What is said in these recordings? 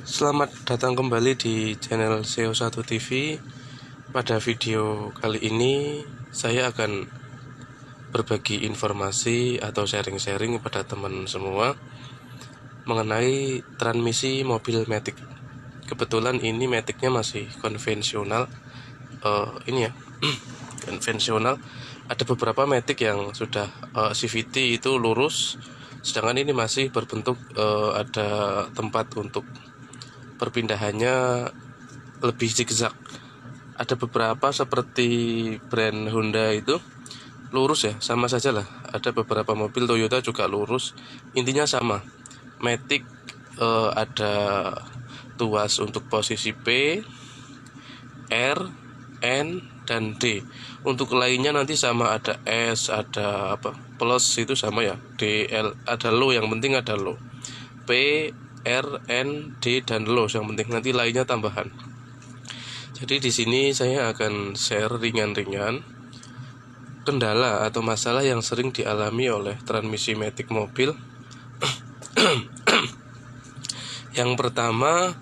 Selamat datang kembali di channel SEO1 TV. Pada video kali ini saya akan berbagi informasi atau sharing-sharing kepada teman semua mengenai transmisi mobil Matic. Kebetulan ini Maticnya masih konvensional. Konvensional. Ada beberapa Matic yang sudah CVT itu lurus, sedangkan ini masih berbentuk ada tempat untuk perpindahannya lebih zigzag. Ada beberapa seperti brand Honda itu lurus ya, sama saja lah. Ada beberapa mobil Toyota juga lurus. Intinya sama. Matic ada tuas untuk posisi P, R, N, dan D. Untuk lainnya nanti sama, ada S, ada plus itu sama ya. D, L, ada low, yang penting ada low. P, R, N, D, dan low, yang penting nanti lainnya tambahan. Jadi di sini saya akan share ringan-ringan kendala atau masalah yang sering dialami oleh transmisi Matic mobil. Yang pertama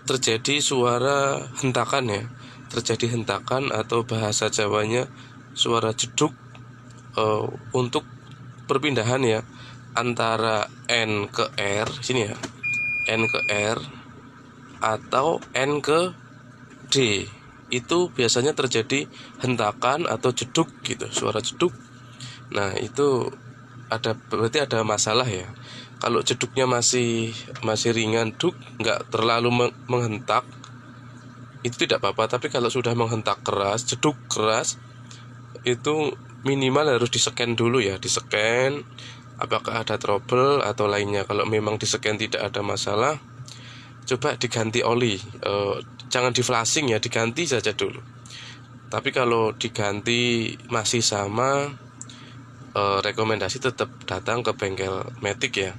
terjadi suara hentakan ya, terjadi hentakan atau bahasa Jawanya suara jeduk untuk perpindahan ya, antara N ke R sini ya, N ke R atau N ke D. Itu biasanya terjadi hentakan atau jeduk gitu, suara jeduk. Nah, itu berarti ada masalah ya. Kalau jeduknya masih ringan, nggak terlalu menghentak, itu tidak apa-apa. Tapi kalau sudah menghentak keras, jeduk keras, itu minimal harus di-scan dulu ya, di-scan apakah ada trouble atau lainnya. Kalau memang di-scan tidak ada masalah, coba diganti oli. Jangan di flashing ya, diganti saja dulu. Tapi kalau diganti masih sama, rekomendasi tetap datang ke bengkel Matic ya.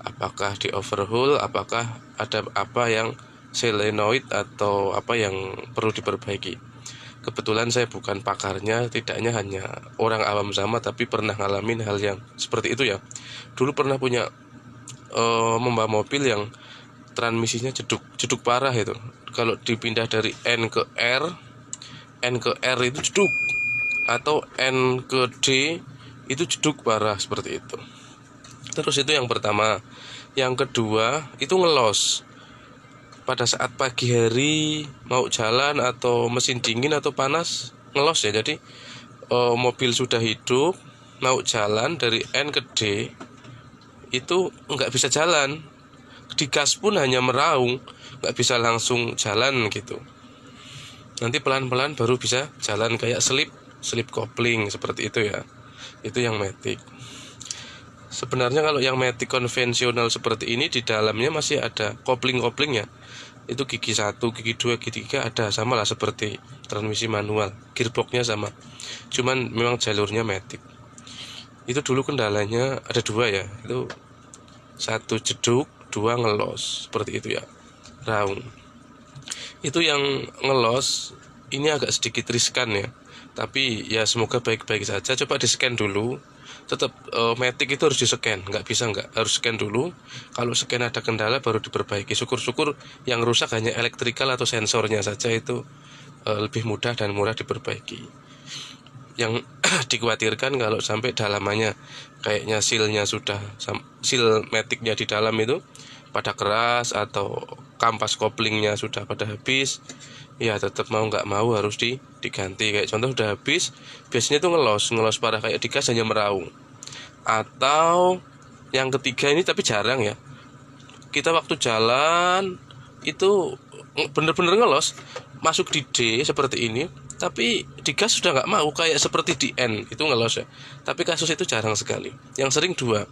Apakah di overhaul, apakah ada apa yang solenoid atau apa yang perlu diperbaiki. Kebetulan saya bukan pakarnya, tidaknya hanya orang awam sama, tapi pernah ngalamin hal yang seperti itu ya. Dulu pernah punya membawa mobil yang transmisinya jeduk parah itu. Kalau dipindah dari N ke R itu jeduk, atau N ke D itu jeduk parah seperti itu. Terus itu yang pertama. Yang kedua itu ngelos. Pada saat pagi hari mau jalan atau mesin dingin atau panas, ngelos ya. Jadi mobil sudah hidup, mau jalan dari N ke D itu nggak bisa jalan. Digas pun hanya meraung, nggak bisa langsung jalan gitu. Nanti pelan-pelan baru bisa jalan, kayak slip kopling seperti itu ya. Itu yang Matic. Sebenarnya kalau yang Matic konvensional seperti ini, di dalamnya masih ada kopling-koplingnya. Itu gigi 1, gigi 2, gigi 3 ada, sama lah seperti transmisi manual. Gearboxnya sama, cuman memang jalurnya Matic. Itu dulu kendalanya ada 2 ya. Itu 1 jeduk, 2 ngelos, seperti itu ya, raung. Itu yang ngelos ini agak sedikit riskan ya, tapi ya semoga baik-baik saja. Coba di-scan dulu. Tetap Matic itu harus di-scan, harus scan dulu. Kalau scan ada kendala baru diperbaiki. Syukur-syukur yang rusak hanya elektrikal atau sensornya saja, itu lebih mudah dan murah diperbaiki. Yang dikhawatirkan kalau sampai dalamannya kayaknya seal Maticnya di dalam itu pada keras atau kampas koplingnya sudah pada habis, ya tetap mau nggak mau harus diganti. Kayak contoh udah habis, biasanya itu ngelos parah, kayak digas hanya meraung. Atau yang ketiga ini, tapi jarang ya, kita waktu jalan itu bener-bener ngelos, masuk di D seperti ini, tapi digas sudah nggak mau, kayak seperti di N itu ngelos ya. Tapi kasus itu jarang sekali. Yang sering 2,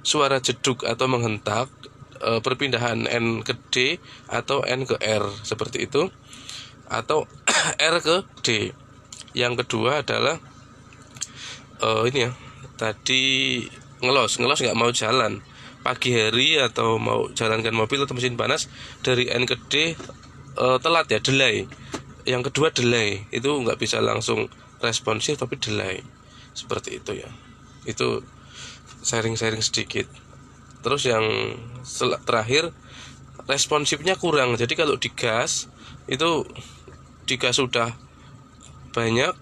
suara jeduk atau menghentak, perpindahan N ke D atau N ke R seperti itu, atau R ke D. Yang kedua adalah ini ya, tadi ngelos nggak mau jalan pagi hari atau mau jalankan mobil atau mesin panas dari N ke D, telat ya, delay. Yang kedua delay, itu nggak bisa langsung responsif tapi delay seperti itu ya. Itu sharing sedikit. Terus yang terakhir, responsifnya kurang. Jadi kalau digas itu digas sudah banyak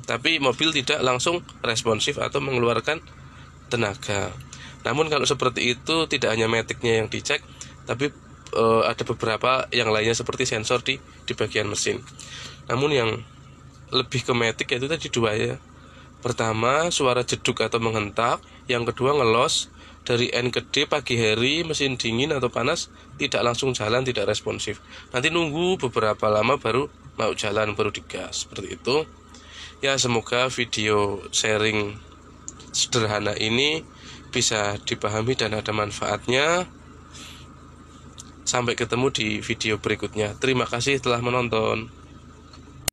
tapi mobil tidak langsung responsif atau mengeluarkan tenaga. Namun kalau seperti itu tidak hanya maticnya yang dicek, tapi ada beberapa yang lainnya seperti sensor di bagian mesin. Namun yang lebih ke matic yaitu tadi dua ya. Pertama, suara jeduk atau menghentak. Yang kedua, ngelos. Dari N ke D pagi hari, mesin dingin atau panas, tidak langsung jalan, tidak responsif. Nanti nunggu beberapa lama baru mau jalan, baru digas. Seperti itu. Ya, semoga video sharing sederhana ini bisa dipahami dan ada manfaatnya. Sampai ketemu di video berikutnya. Terima kasih telah menonton.